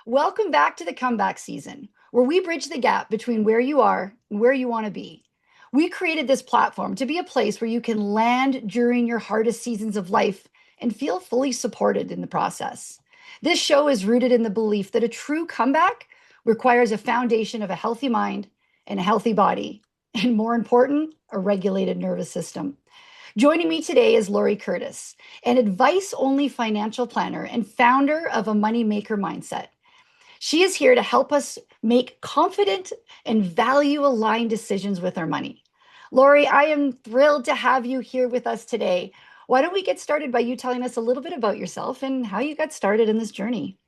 Welcome back to the comeback season, where we bridge the gap between where you are and where you want to be. We created this platform to be a place where you can land during your hardest seasons of life and feel fully supported in the process. This show is rooted in the belief that a true comeback requires a foundation of a healthy mind and a healthy body, and more important, a regulated nervous system. Joining me today is Lori Curtis, an advice only financial planner and founder of A Moneymaker Mindset. She is here to help us make confident and value aligned decisions with our money. Lori, I am thrilled to have you here with us today. Why don't we get started by you telling us a little bit about yourself and how you got started in this journey?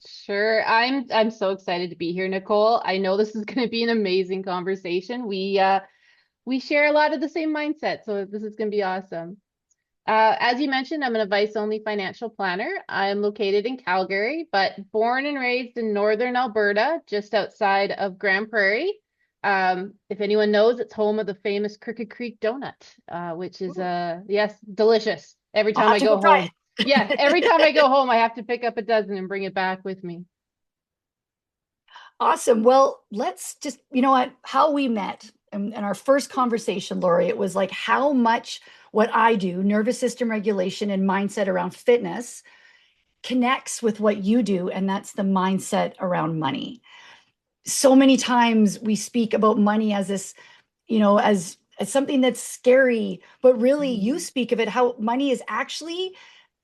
Sure. I'm so excited to be here, Nichole. I know this is going to be an amazing conversation. We share a lot of the same mindset, so this is going to be awesome. As you mentioned, I'm an advice-only financial planner. I'm located in Calgary, but born and raised in northern Alberta, just outside of Grand Prairie. If anyone knows, it's home of the famous Crooked Creek donut, which is Ooh, yes, delicious. Every I'll time have I to go go try home. Yeah, it. every time I go home, I have to pick up a dozen and bring it back with me. Awesome. Well, let's just, you know what, how we met in our first conversation, Lori, it was like how much what I do, nervous system regulation and mindset around fitness, connects with what you do, and that's the mindset around money. So many times we speak about money as this, as something that's scary, but really you Mhm. speak of it how money is actually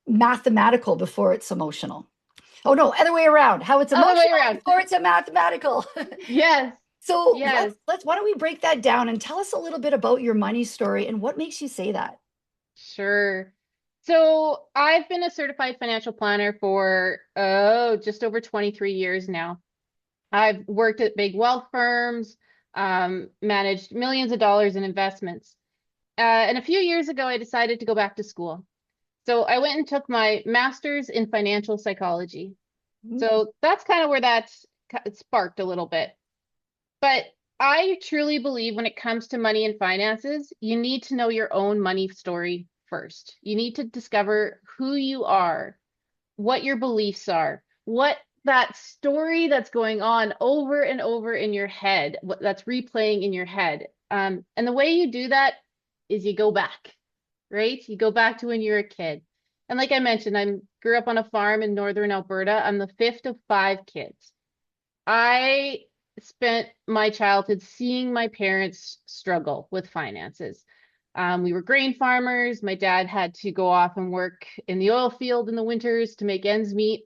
mathematical before it's emotional. Oh no, other way around, how it's Other way emotional around. before it's a mathematical. Yes. So Yes. let's why don't we break that down and tell us a little bit about your money story and what makes you say that? Sure. So I've been a certified financial planner for just over 23 years now. I've worked at big wealth firms, managed millions of dollars in investments. And a few years ago, I decided to go back to school. So I went and took my master's in financial psychology. Mm, So that's kind of where it sparked a little bit. But I truly believe when it comes to money and finances, you need to know your own money story first. You need to discover who you are, what your beliefs are, what that story that's going on over and over in your head, what that's replaying in your head. And the way you do that is you go back, right? You go back to when you were a kid. And like I mentioned, I grew up on a farm in northern Alberta. I'm the fifth of five kids. I spent my childhood seeing my parents struggle with finances. We were grain farmers. My dad had to go off and work in the oil field in the winters to make ends meet.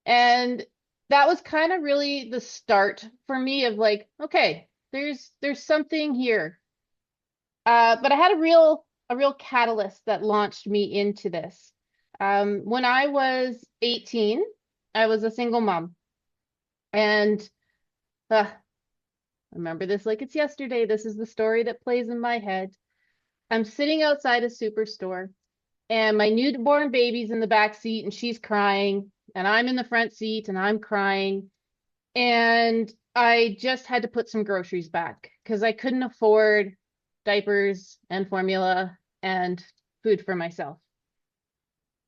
And that was kind of really the start for me of like, okay, there's something here. But I had a real catalyst that launched me into this. When I was 18, I was a single mom. And I remember this like it's yesterday. This is the story that plays in my head. I'm sitting outside a superstore, and my newborn baby's in the back seat, and she's crying, and I'm in the front seat, and I'm crying. And I just had to put some groceries back because I couldn't afford diapers and formula and food for myself.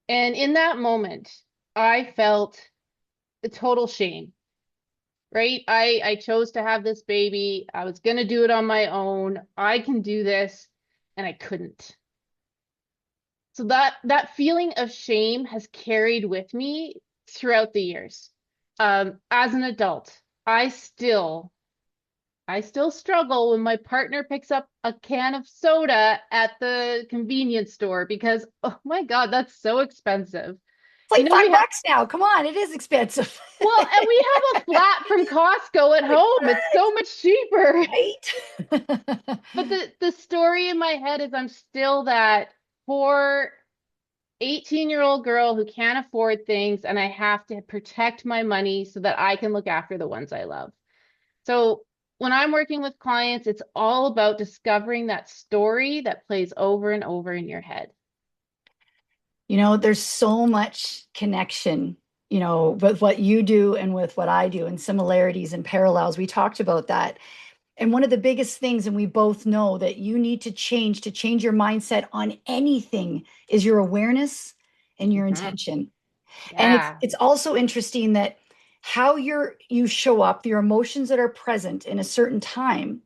And in that moment, I felt a total shame, right? I chose to have this baby. I was going to do it on my own. I can do this, and I couldn't. So that feeling of shame has carried with me throughout the years. As an adult, I still I still struggle when my partner picks up a can of soda at the convenience store because, oh my God, that's so expensive. It's You like know, we five have, bucks now. Come on, it is expensive. well, and we have a flat from Costco at Like home. It's what? so much cheaper. Right? But the story in my head is I'm still that poor 18-year-old girl who can't afford things, and I have to protect my money so that I can look after the ones I love. So when I'm working with clients, it's all about discovering that story that plays over and over in your head. There's so much connection, with what you do and with what I do, and similarities and parallels. We talked about that. And one of the biggest things, and we both know that you need to change your mindset on anything, is your awareness and your Mhm. intention. And it's Yeah. it's also interesting that how you show up, your emotions that are present in a certain time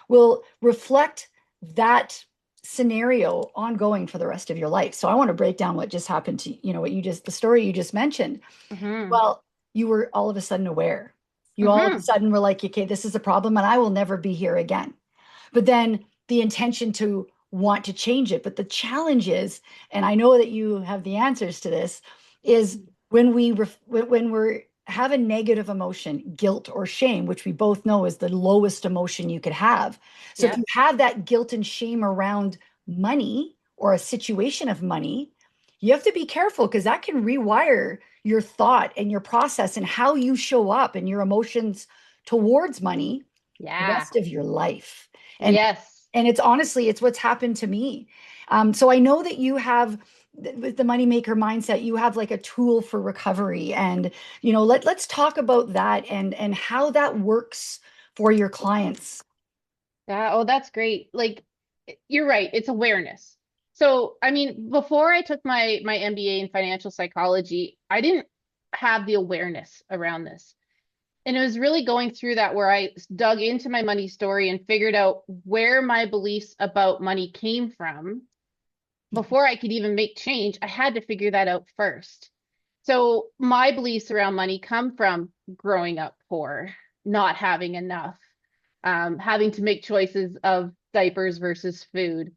will reflect that scenario ongoing for the rest of your life. So I want to break down what just happened to you know what you just the story you just mentioned. Mm-hmm. Well, you were all of a sudden aware. You all of a Mm-hmm. sudden were like, okay, this is a problem and I will never be here again. But then the intention to want to change it. But the challenge is, and I know that you have the answers to this, is when we have a negative emotion, guilt or shame, which we both know is the lowest emotion you could have. So if Yep. you have that guilt and shame around money or a situation of money, you have to be careful because that can rewire your thought and your process and how you show up and your emotions towards money the Yeah. rest of your life. And Yes. and it's honestly, it's what's happened to me. So I know that you have with the moneymaker mindset, you have like a tool for recovery. And let's talk about that and how that works for your clients. Yeah. Oh, that's great. Like, you're right. It's awareness. So, I mean, before I took my MBA in financial psychology, I didn't have the awareness around this. And it was really going through that where I dug into my money story and figured out where my beliefs about money came from. Before I could even make change, I had to figure that out first. So my beliefs around money come from growing up poor, not having enough, having to make choices of diapers versus food.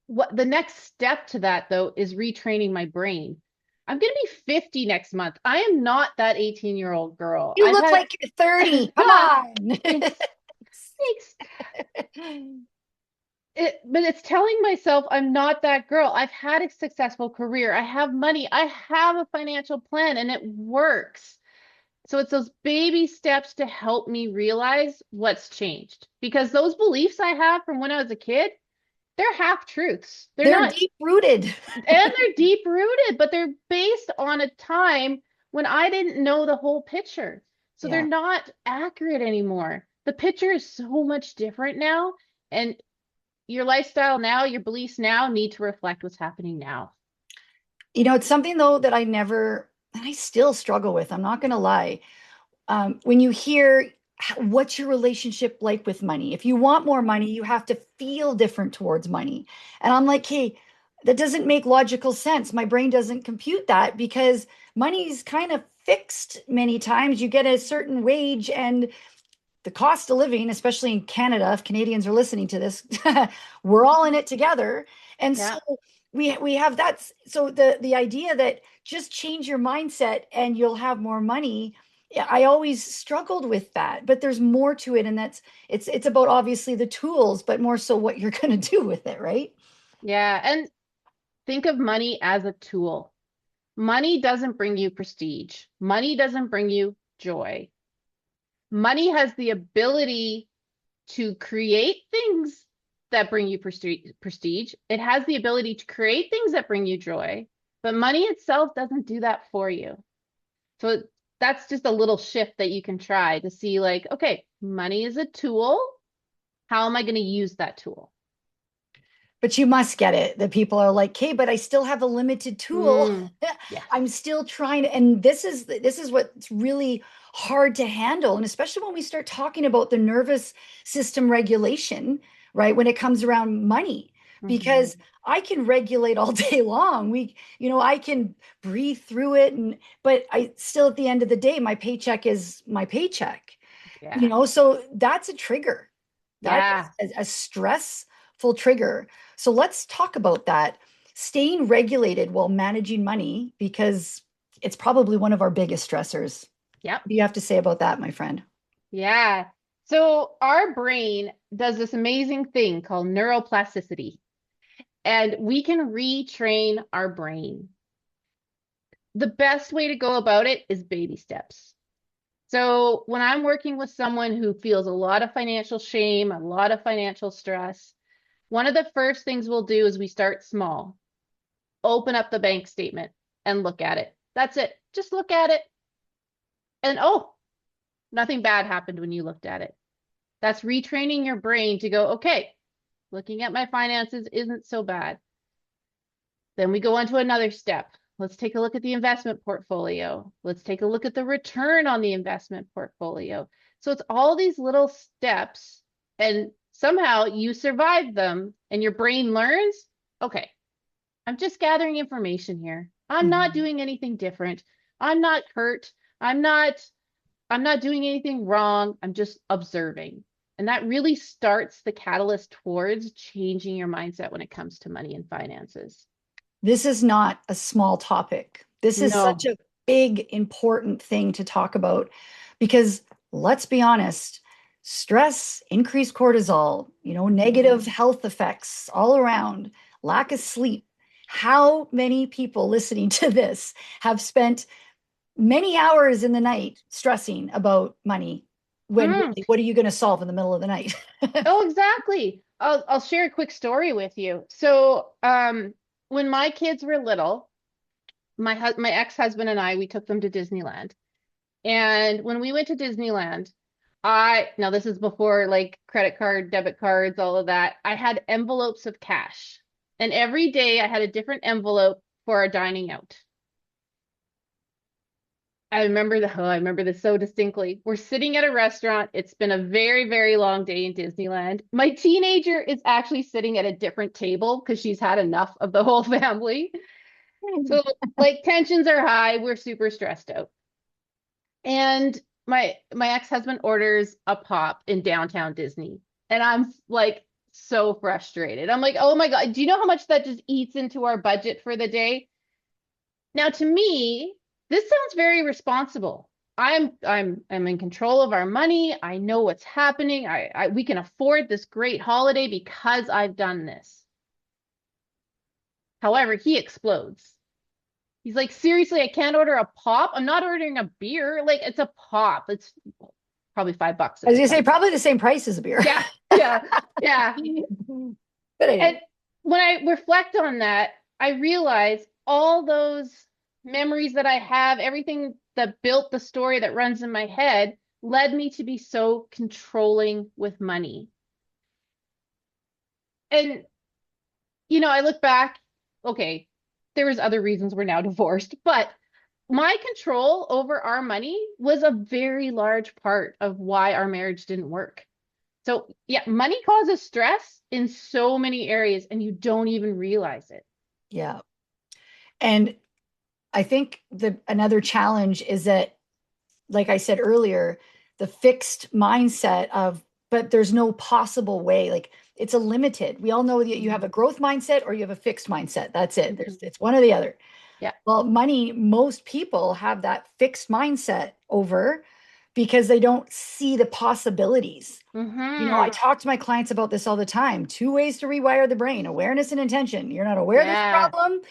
What the next step to that though is retraining my brain. I'm going to be 50 next month. I am not that 18-year-old girl. You I've look had like you're 30. Come on. thanks, thanks. But it's telling myself I'm not that girl. I've had a successful career. I have money. I have a financial plan and it works. So it's those baby steps to help me realize what's changed. Because those beliefs I have from when I was a kid, they're half truths. They're They're not, deep rooted. and they're deep rooted, but they're based on a time when I didn't know the whole picture. So they're Yeah. not accurate anymore. The picture is so much different now. And your lifestyle now, your beliefs now need to reflect what's happening now. It's something though that and I still struggle with. I'm not going to lie. When you hear what's your relationship like with money? If you want more money, you have to feel different towards money. And I'm like, hey, that doesn't make logical sense. My brain doesn't compute that because money's kind of fixed many times. You get a certain wage and the cost of living, especially in Canada, if Canadians are listening to this, we're all in it together. And so Yeah. we have that. So the idea that just change your mindset and you'll have more money. I always struggled with that, but there's more to it, and it's about obviously the tools, but more so what you're going to do with it, right? Yeah. And think of money as a tool. Money doesn't bring you prestige. Money doesn't bring you joy. Money has the ability to create things that bring you prestige. It has the ability to create things that bring you joy, but money itself doesn't do that for you. So that's just a little shift that you can try to see like, okay, money is a tool. How am I going to use that tool? But you must get it that people are like, hey, but I still have a limited tool. Mm, yes. I'm still trying to, and this is what's really hard to handle. And especially when we start talking about the nervous system regulation, right? When it comes around money, Hmm. because I can regulate all day long. I can breathe through it, but I still at the end of the day, my paycheck is my paycheck. Yeah. So that's a trigger. That Yeah. is a stressful trigger. So let's talk about that. Staying regulated while managing money, because it's probably one of our biggest stressors. Yep. What do you have to say about that, my friend? Yeah. So our brain does this amazing thing called neuroplasticity, and we can retrain our brain. The best way to go about it is baby steps. So when I'm working with someone who feels a lot of financial shame, a lot of financial stress, one of the first things we'll do is we start small. Open up the bank statement and look at it. That's it. Just look at it. And oh, nothing bad happened when you looked at it. That's retraining your brain to go, okay, looking at my finances isn't so bad. Then we go on to another step. let's take a look at the investment portfolio. Let's take a look at the return on the investment portfolio. So it's all these little steps, and somehow you survive them and your brain learns, okay, I'm just gathering information here. I'm not Mhm. doing anything different. I'm not hurt. I'm not doing anything wrong. I'm just observing. And that really starts the catalyst towards changing your mindset when it comes to money and finances. This is not a small topic. This is such No. a big, important thing to talk about because let's be honest, stress, increased cortisol, negative Mhm. health effects all around, lack of sleep. How many people listening to this have spent many hours in the night stressing about money when Mm. really, what are you going to solve in the middle of the night? Oh, exactly. I'll share a quick story with you. So, when my kids were little, my ex-husband and I, we took them to Disneyland. And when we went to Disneyland, now this is before like credit card, debit cards, all of that. I had envelopes of cash. And every day I had a different envelope for our dining out. I remember this so distinctly. We're sitting at a restaurant. It's been a very, very long day in Disneyland. My teenager is actually sitting at a different table because she's had enough of the whole family. So like tensions are high. We're super stressed out. And my ex-husband orders a pop in downtown Disney. And I'm like so frustrated. I'm like, "Oh my God, do you know how much that just eats into our budget for the day?" Now, to me, this sounds very responsible. I'm in control of our money. I know what's happening. We can afford this great holiday because I've done this. However, he explodes. He's like, seriously, I can't order a pop. I'm not ordering a beer. Like, it's a pop. It's probably $5 I at was the going to say, time. probably the same price as a beer. Yeah, yeah, yeah. But And anyway. when I reflect on that, I realize all those memories that I have, everything that built the story that runs in my head, led me to be so controlling with money. And, I look back, okay, there was other reasons we're now divorced, but my control over our money was a very large part of why our marriage didn't work. So, yeah, money causes stress in so many areas, and you don't even realize it. Yeah. And I think the another challenge is that, like I said earlier, the fixed mindset of, but there's no possible way. Like it's a limited. We all know that you have a Mhm. growth mindset or you have a fixed mindset. That's it. Mhm. It's one or the other. Yeah. Well, money, most people have that fixed mindset over because they don't see the possibilities. I Hmm. talk to my clients about this all the time. Two ways to rewire the brain: awareness and intention. You're not aware there's a Yeah. problem,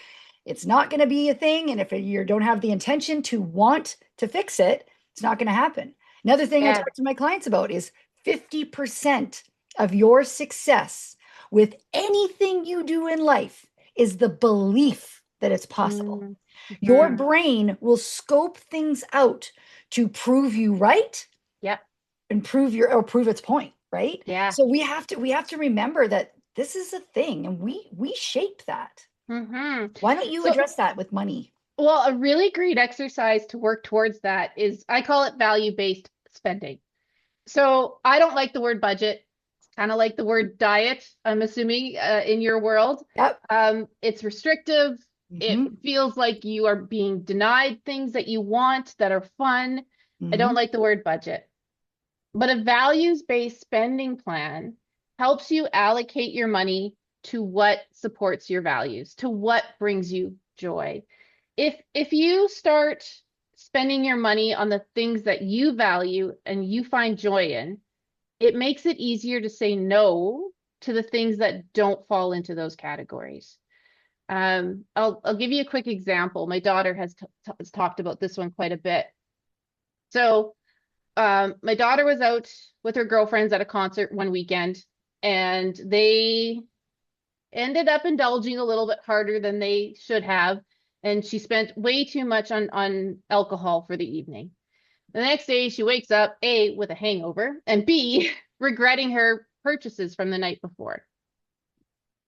it's not going to be a thing. And if you don't have the intention to want to fix it, it's not going to happen. Another thing I Yeah. talk to my clients about is 50% of your success with anything you do in life is the belief that it's possible. Your Mm-hmm. brain will scope things out to prove you right Yeah. and prove its point, right? Yeah. So we have to remember that this is a thing and we shape that. Hmm. Why don't you So, address that with money? well, a really great exercise to work towards that is I call it value-based spending. So I don't like the word budget. It's kind of like the word diet, I'm assuming, in your world. Yep. It's restrictive. It Hmm. feels like you are being denied things that you want that are fun. I don't Hmm. like the word budget. But a values-based spending plan helps you allocate your money to what supports your values, to what brings you joy. If you start spending your money on the things that you value and you find joy in, it makes it easier to say no to the things that don't fall into those categories. I'll give you a quick example. My daughter has talked about this one quite a bit. So my daughter was out with her girlfriends at a concert one weekend, and they ended up indulging a little bit harder than they should have, and she spent way too much on alcohol for the evening. The next day, she wakes up A, with a hangover, and B, regretting her purchases from the night before.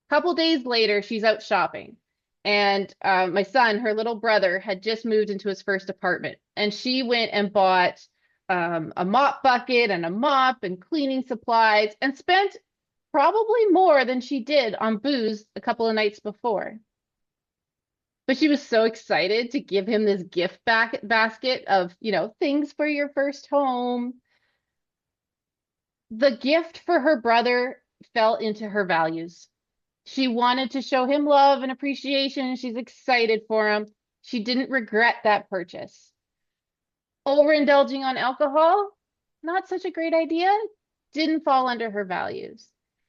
A couple days later, she's out shopping. And my son, her little brother, had just moved into his first apartment, and she went and bought a mop bucket and a mop and cleaning supplies and spent probably more than she did on booze a couple of nights before. But she was so excited to give him this gift basket of, things for your first home. The gift for her brother fell into her values. She wanted to show him love and appreciation. She's excited for him. She didn't regret that purchase. Overindulging on alcohol, not such a great idea. Didn't fall under her values.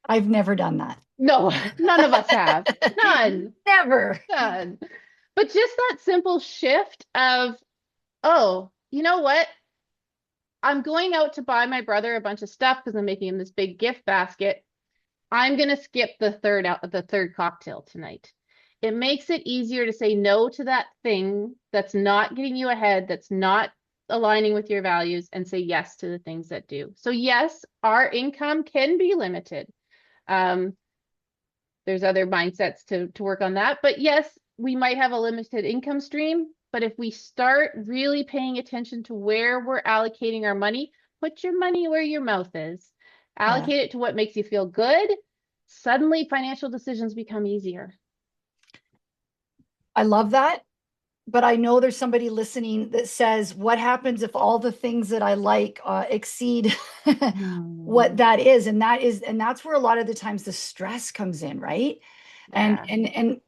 I've never done that. No, none of us have. None, Never. none. But just that simple shift of, oh, you know what? I'm going out to buy my brother a bunch of stuff because I'm making him this big gift basket. I'm going to skip the third cocktail tonight. It makes it easier to say no to that thing that's not getting you ahead, that's not aligning with your values, and say yes to the things that do. So yes, our income can be limited. Um, there's other mindsets to work on that, but yes, we might have a limited income stream, but if we start really paying attention to where we're allocating our money, put your money where your mouth is, Yeah, allocate it to what makes you feel good, suddenly financial decisions become easier. I love that. But I know there's somebody listening that says, what happens if all the things that I like exceed what Hmm. that is? And that's where a lot of the times the stress comes in, right? And Yeah.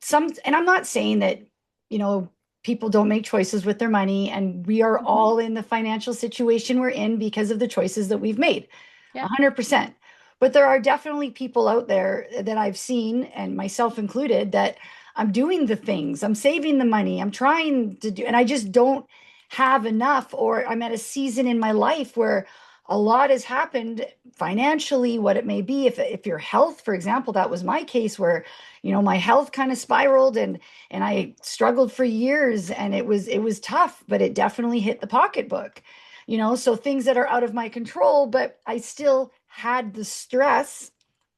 and I'm not saying that, you know, people don't make choices with their money, and we are Hmm. all in the financial situation we're in because of the choices that we've made. Yep. 100%. But there are definitely people out there that I've seen, and myself included, that I'm doing the things, I'm saving the money, I'm trying to do, and I just don't have enough, or I'm at a season in my life where a lot has happened financially, what it may be. If your health, for example, that was my case where, my health kind of spiraled, and I struggled for years, and it was tough, but it definitely hit the pocketbook. So things that are out of my control, but I still had the stress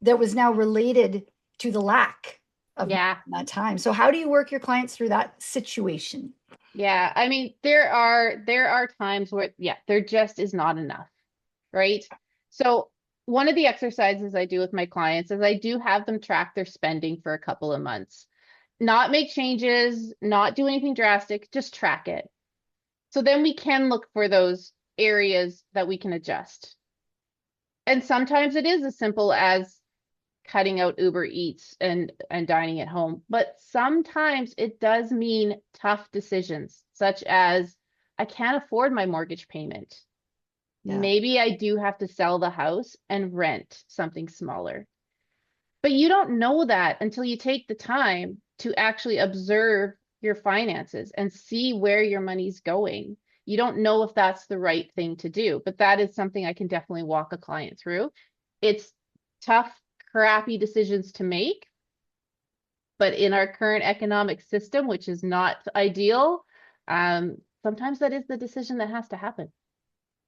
that was now related to the lack of Yeah. that time. So how do you work your clients through that situation? Yeah. I mean, there are times where, yeah, there just is not enough, right? So one of the exercises I do with my clients is I do have them track their spending for a couple of months. Not make changes, not do anything drastic, just track it. So then we can look for those areas that we can adjust. And sometimes it is as simple as cutting out Uber Eats and dining at home, but sometimes it does mean tough decisions, such as I can't afford my mortgage payment. Yeah, Maybe I do have to sell the house and rent something smaller. But you don't know that until you take the time to actually observe your finances and see where your money's going. You don't know if that's the right thing to do, but that is something I can definitely walk a client through. It's tough, crappy decisions to make, but in our current economic system, which is not ideal, sometimes that is the decision that has to happen.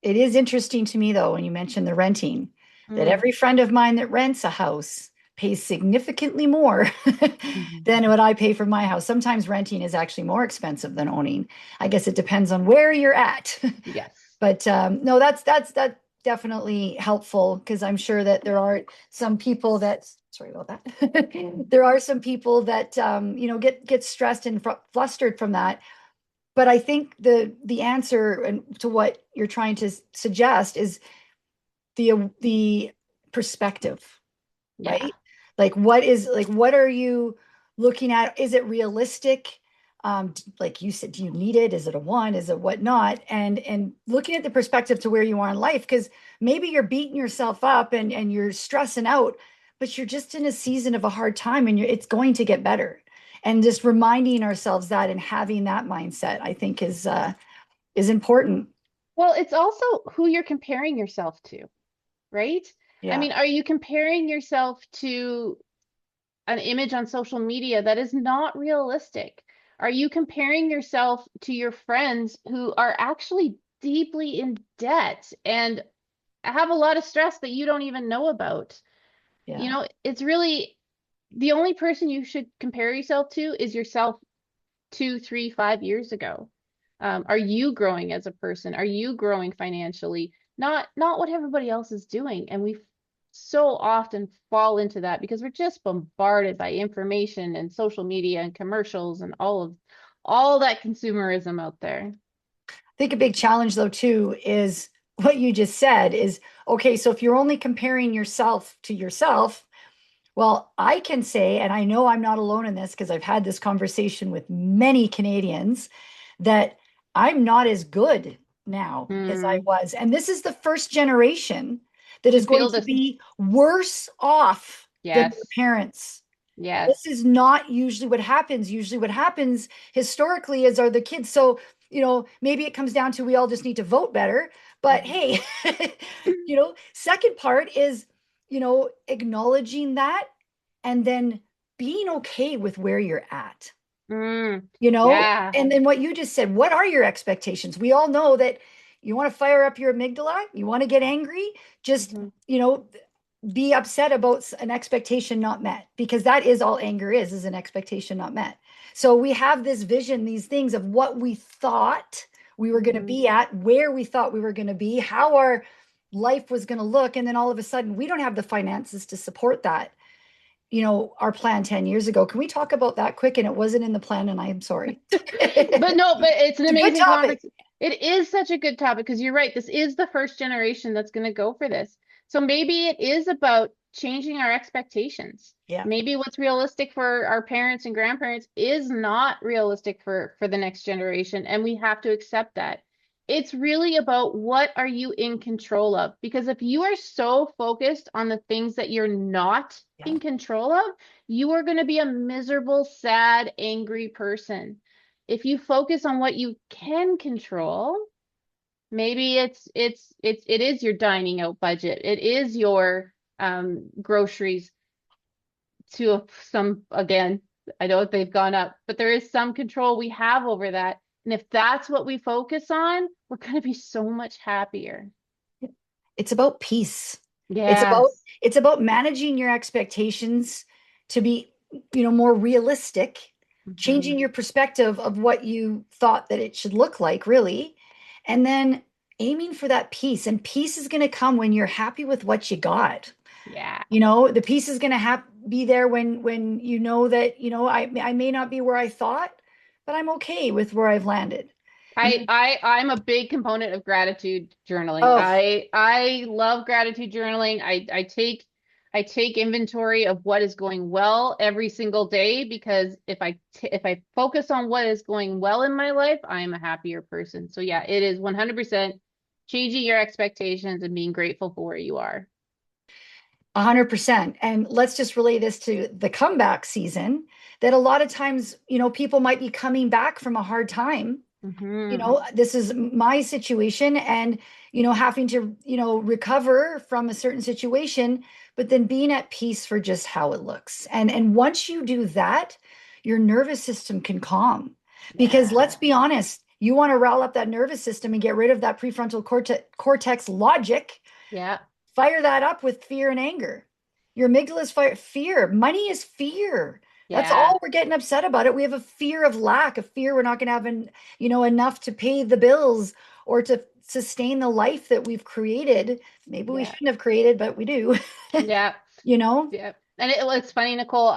it is interesting to me though when you mentioned the renting, that Mm. every friend of mine that rents a house pays significantly more Mhm. than what I pay for my house. Sometimes renting is actually more expensive than owning. I guess it depends on where you're at. Yes. But no, that's definitely helpful, because I'm sure that there are some people that, sorry about that. There are some people that get stressed and flustered from that. But I think the answer to what you're trying to suggest is the perspective, Yeah. right? What are you looking at? Is it realistic? Like you said, do you need it? Is it a want? Is it whatnot? And looking at the perspective to where you are in life, because maybe you're beating yourself up and you're stressing out, but you're just in a season of a hard time, and it's going to get better. And just reminding ourselves that and having that mindset, I think is important. Well, it's also who you're comparing yourself to, right? I Yeah. mean, are you comparing yourself to an image on social media that is not realistic? Are you comparing yourself to your friends who are actually deeply in debt and have a lot of stress that you don't even know about? Yeah. It's really the only person you should compare yourself to is yourself 2, 3, 5 years ago. Are you growing as a person? Are you growing financially? Not what everybody else is doing. And we so often fall into that because we're just bombarded by information and social media and commercials and all that consumerism out there. I think a big challenge though too is what you just said is, okay, so if you're only comparing yourself to yourself, well, I can say, and I know I'm not alone in this because I've had this conversation with many Canadians, that I'm not as good now as I Mm, was. And this is the first generation that is should going feel to this. be worse off than their Yes. parents. This Yes. is not usually what happens. Usually, what happens historically is are the kids. So, maybe it comes down to we all just need to vote better. But Mhm. hey, second part is, acknowledging that and then being okay with where you're at, Mm, you know? yeah. And then what you just said, what are your expectations? We all know that you want to fire up your amygdala, you want to get angry, just, Mhm. be upset about an expectation not met, because that is all anger is an expectation not met. So we have this vision, these things of what we thought we were going to Mhm. be at, where we thought we were going to be, how our life was going to look. And then all of a sudden, we don't have the finances to support that, our plan 10 years ago. Can we talk about that quick? And it wasn't in the plan, and I am sorry. But It's no, but it's an a good amazing topic. conference. It is such a good topic because you're right. This is the first generation that's going to go for this. So maybe it is about changing our expectations. Yeah. Maybe what's realistic for our parents and grandparents is not realistic for the next generation, and we have to accept that. It's really about what are you in control of? Because if you are so focused on the things that you're not Yeah. in control of, you are going to be a miserable, sad, angry person. If you focus on what you can control, maybe it is your dining out budget. It is your groceries some again, I know they've gone up, but there is some control we have over that. And if that's what we focus on, we're going to be so much happier. It's about peace. It's about Yes. it's about managing your expectations to be, more realistic, Mhm. changing your perspective of what you thought that it should look like, really, and then aiming for that peace. And peace is going to come when you're happy with what you got. Yeah. The peace is going to be there when you know that, I may not be where I thought, but I'm okay with where I've landed. You know, I'm a big component of gratitude journaling. oh, I love gratitude journaling. I take inventory of what is going well every single day because if I focus on what is going well in my life, I am a happier person. So yeah, it is 100% changing your expectations and being grateful for where you are. 100%. And let's just relay this to the comeback season, that a lot of times, people might be coming back from a hard time. Hmm. This is my situation, and, having to, recover from a certain situation, but then being at peace for just how it looks. And once you do that, your nervous system can calm. Because Yeah. let's be honest, you want to rile up that nervous system and get rid of that prefrontal cortex logic. Yeah. Fire that up with fear and anger. Your amygdala is fear. Money is fear. That's Yeah. all we're getting upset about it. We have a fear of lack, a fear we're not going to have, enough to pay the bills or to sustain the life that we've created. Maybe we Yeah. shouldn't have created, but we do. Yeah. you know? Yeah. And it's funny, Nichole,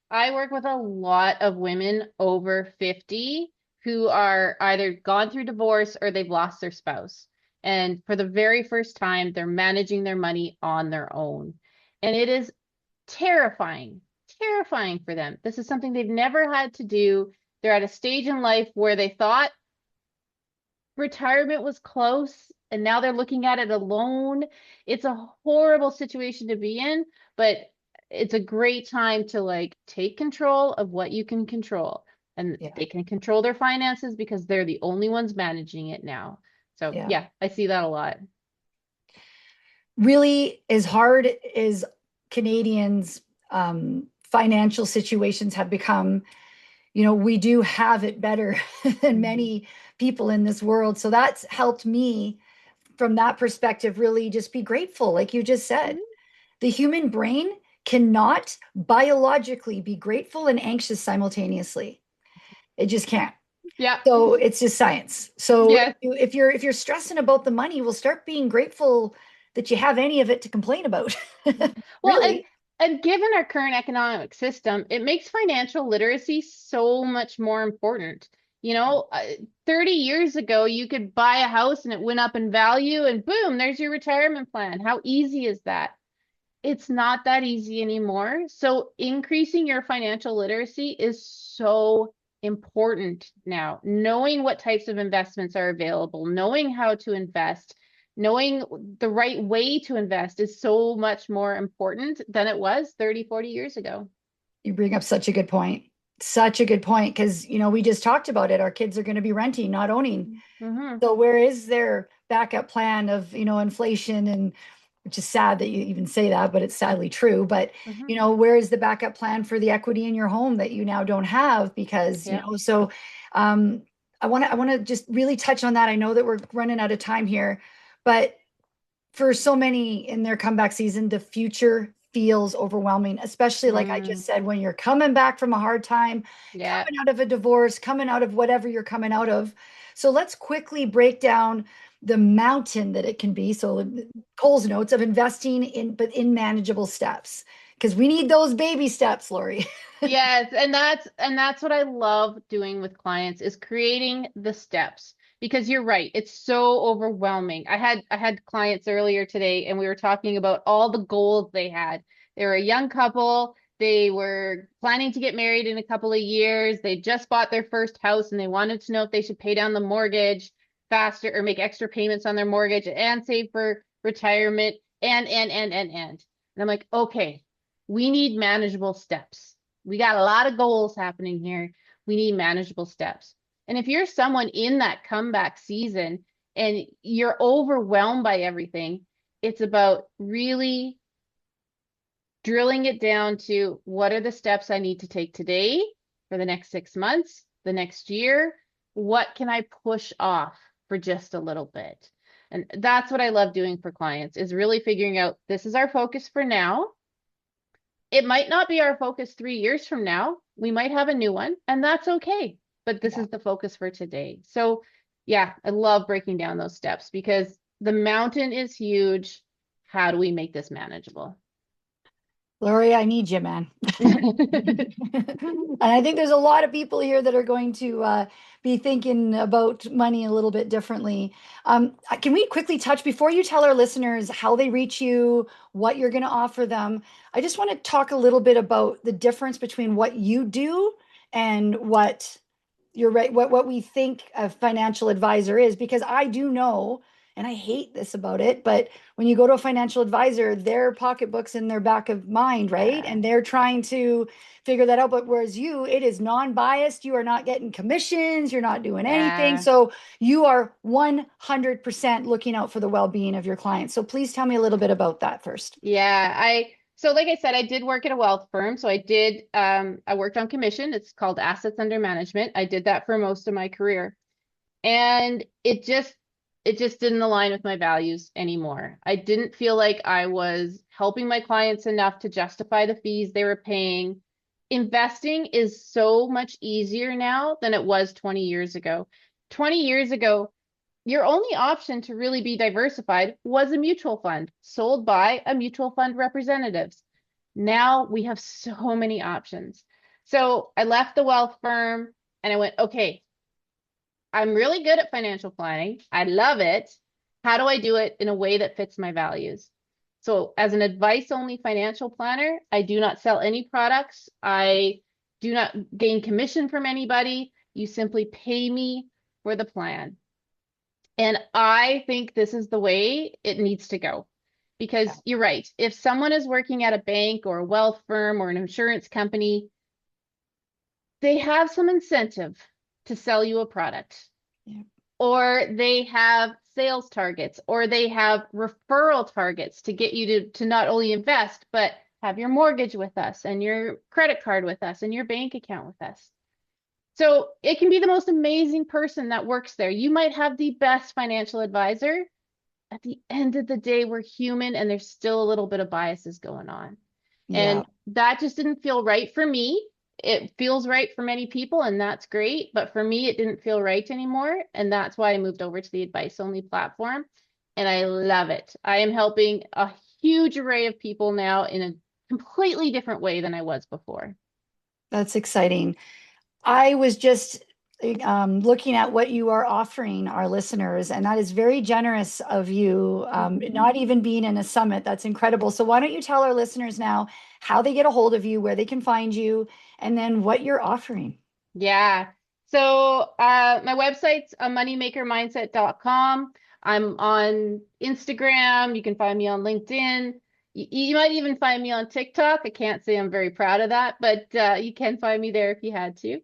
I work with a lot of women over 50 who are either gone through divorce or they've lost their spouse. And for the very first time, they're managing their money on their own. And it is terrifying, terrifying for them. This is something they've never had to do. They're at a stage in life where they thought retirement was close and now they're looking at it alone. It's a horrible situation to be in, but it's a great time to like take control of what you can control. And Yeah. they can control their finances because they're the only ones managing it now. So Yeah. yeah, I see that a lot. Really, as hard as Canadians' financial situations have become, we do have it better than Mhm. many people in this world. So that's helped me from that perspective, really just be grateful. Like you just said, Mhm. the human brain cannot biologically be grateful and anxious simultaneously. It just can't. Yeah. So it's just science. So Yes. if you're stressing about the money, we'll start being grateful that you have any of it to complain about. Well, and Really. and given our current economic system, it makes financial literacy so much more important. You know, 30 years ago, you could buy a house and it went up in value, and boom, there's your retirement plan. How easy is that? It's not that easy anymore. So increasing your financial literacy is so important now. Knowing what types of investments are available, knowing how to invest, knowing the right way to invest is so much more important than it was 30, 40 years ago. You bring up such a good point. Such a good point because, we just talked about it. Our kids are going to be renting, not owning. Hmm. So where is their backup plan of, inflation, and which is sad that you even say that, but it's sadly true. But, Hmm. where is the backup plan for the equity in your home that you now don't have? Because, Yep. so um, I want to just really touch on that. I know that we're running out of time here, but for so many in their comeback season, the future feels overwhelming, especially like I Mm, just said, when you're coming back from a hard time, yeah. coming out of a divorce, coming out of whatever you're coming out of. So let's quickly break down the mountain that it can be. So Cole's notes of investing in manageable steps, because we need those baby steps, Lori. Yes, and that's what I love doing with clients is creating the steps because you're right, it's so overwhelming. I had clients earlier today and we were talking about all the goals they had. They were a young couple, they were planning to get married in a couple of years. They just bought their first house and they wanted to know if they should pay down the mortgage faster or make extra payments on their mortgage and save for retirement and. And I'm like, "Okay, we need manageable steps. We got a lot of goals happening here. We need manageable steps." And if you're someone in that comeback season and you're overwhelmed by everything, it's about really drilling it down to what are the steps I need to take today for the next 6 months, the next year? What can I push off for just a little bit? And that's what I love doing for clients is really figuring out this is our focus for now. It might not be our focus 3 years from now. We might have a new one, and that's okay. But this Yeah. is the focus for today. So, yeah, I love breaking down those steps because the mountain is huge. How do we make this manageable? Lori, I need you, man. And I think there's a lot of people here that are going to be thinking about money a little bit differently. Can we quickly touch before you tell our listeners how they reach you, what you're going to offer them? I just want to talk a little bit about the difference between what you do and what you're right, what we think a financial advisor is, because I do know, and I hate this about it, but when you go to a financial advisor, their pocketbook's in their back of mind, right? Yeah. And they're trying to figure that out. But whereas you, it is non-biased. You are not getting commissions, you're not doing anything. Yeah. So you are 100% looking out for the well-being of your clients. So please tell me a little bit about that first. Yeah, so like I said, I did work at a wealth firm. So I worked on commission. It's called assets under management. I did that for most of my career. And it just didn't align with my values anymore. I didn't feel like I was helping my clients enough to justify the fees they were paying. Investing is so much easier now than it was 20 years ago. 20 years ago, your only option to really be diversified was a mutual fund sold by a mutual fund representatives. Now we have so many options. So I left the wealth firm and I went, okay, I'm really good at financial planning. I love it. How do I do it in a way that fits my values? So, as an advice only financial planner, I do not sell any products. I do not gain commission from anybody. You simply pay me for the plan. And I think this is the way it needs to go. Because you're right. If someone is working at a bank or a wealth firm or an insurance company, they have some incentive to sell you a product, Yeah. or they have sales targets, or they have referral targets to get you to not only invest, but have your mortgage with us and your credit card with us and your bank account with us. So it can be the most amazing person that works there. You might have the best financial advisor. At the end of the day, we're human and there's still a little bit of biases going on. Yeah, And that just didn't feel right for me. It feels right for many people, and that's great. But for me, it didn't feel right anymore. And that's why I moved over to the advice only platform. And I love it. I am helping a huge array of people now in a completely different way than I was before. that's exciting. I was just looking at what you are offering our listeners, and that is very generous of you. Not even being in a summit, that's incredible. So, why don't you tell our listeners now how they get a hold of you, where they can find you, and then what you're offering? Yeah. So my website's a moneymakermindset.com. I'm on Instagram. You can find me on LinkedIn. You might even find me on TikTok. I can't say I'm very proud of that, but you can find me there if you had to.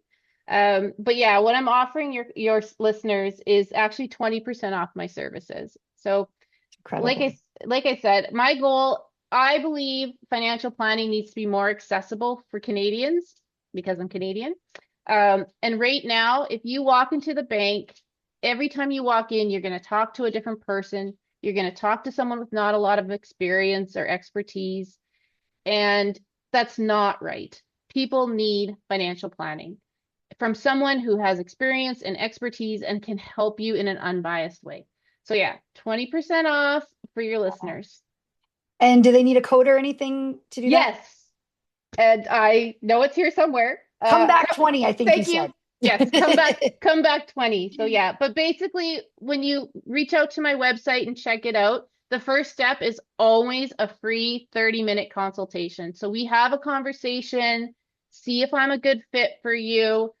But yeah, what I'm offering your listeners is actually 20% off my services. So like Incredible. I like I said, my goal, I believe financial planning needs to be more accessible for Canadians because I'm Canadian. And right now, if you walk into the bank, every time you walk in, you're going to talk to a different person. You're going to talk to someone with not a lot of experience or expertise. And that's not right. People need financial planning from someone who has experience and expertise and can help you in an unbiased way. So yeah, 20% off for your listeners. And do they need a code or anything to do that? Yes. And I know it's here somewhere. Come back 20, I think you Thank you. said. Yes, come back 20. So yeah, but basically when you reach out to my website and check it out, the first step is always a free 30-minute consultation. So we have a conversation, see if I'm a good fit for you,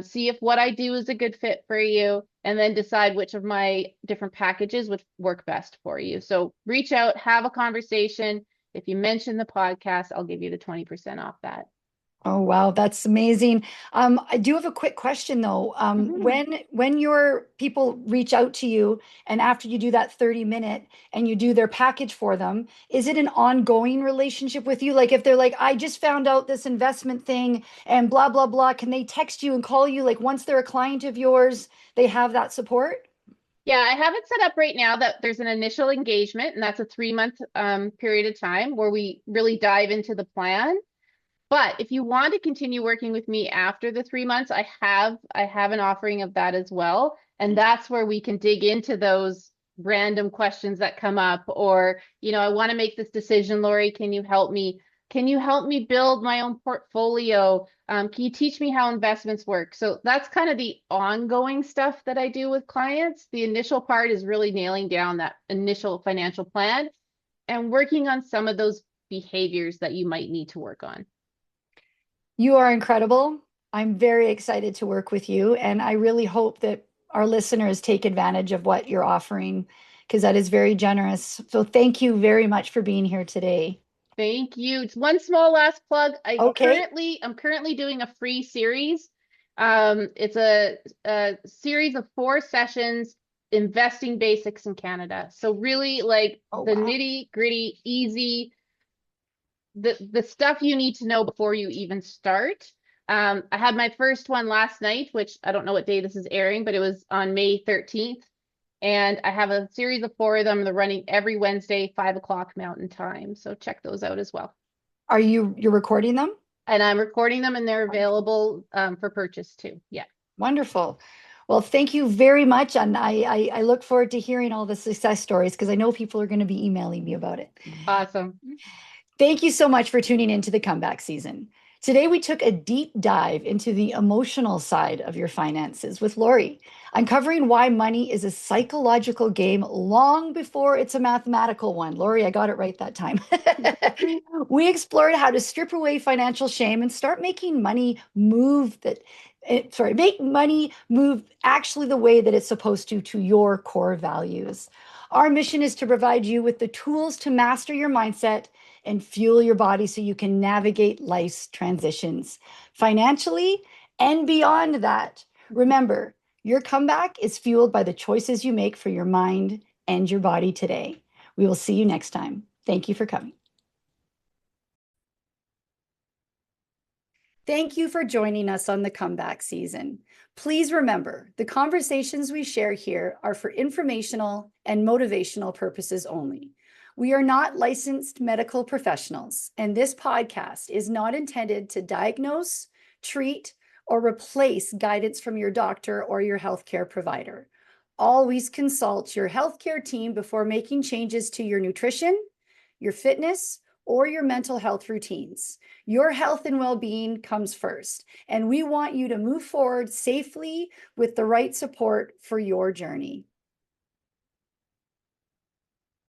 see if what I do is a good fit for you, and then decide which of my different packages would work best for you. So reach out, have a conversation. If you mention the podcast, I'll give you the 20% off that. Oh, wow, that's amazing. I do have a quick question though. Mhm. When your people reach out to you and after you do that 30-minute and you do their package for them, is it an ongoing relationship with you? Like if they're like, I just found out this investment thing and blah, blah, blah, can they text you and call you? Like once they're a client of yours, they have that support? Yeah, I have it set up right now that there's an initial engagement, and that's a 3-month period of time where we really dive into the plan. But if you want to continue working with me after the 3 months, I have an offering of that as well. And that's where we can dig into those random questions that come up, or, I want to make this decision, Lori, can you help me? Can you help me build my own portfolio? Can you teach me how investments work? So that's kind of the ongoing stuff that I do with clients. The initial part is really nailing down that initial financial plan and working on some of those behaviors that you might need to work on. You are incredible. I'm very excited to work with you, and I really hope that our listeners take advantage of what you're offering because that is very generous. So thank you very much for being here today. Thank you. It's one small last plug. Okay. I'm currently doing a free series. It's a series of 4 sessions, investing basics in Canada. So really like Oh, the wow. nitty gritty, easy, the stuff you need to know before you even start. I had my first one last night, which I don't know what day this is airing, but it was on May 13th. And I have a series of 4 of them. They're running every Wednesday, 5 o'clock Mountain Time. So check those out as well. You're recording them? And I'm recording them and they're Wonderful. available for purchase too. Yeah. Wonderful. Well, thank you very much. And I look forward to hearing all the success stories because I know people are going to be emailing me about it. Awesome. Thank you so much for tuning into the comeback season. Today, we took a deep dive into the emotional side of your finances with Lori, uncovering why money is a psychological game long before it's a mathematical one. Lori, I got it right that time. We explored how to strip away financial shame and start making money move make money move actually the way that it's supposed to your core values. Our mission is to provide you with the tools to master your mindset and fuel your body so you can navigate life's transitions financially and beyond that. Remember, your comeback is fueled by the choices you make for your mind and your body today. We will see you next time. Thank you for coming. Thank you for joining us on the comeback season. Please remember, the conversations we share here are for informational and motivational purposes only. We are not licensed medical professionals, and this podcast is not intended to diagnose, treat, or replace guidance from your doctor or your healthcare provider. Always consult your healthcare team before making changes to your nutrition, your fitness, or your mental health routines. Your health and well-being comes first, and we want you to move forward safely with the right support for your journey.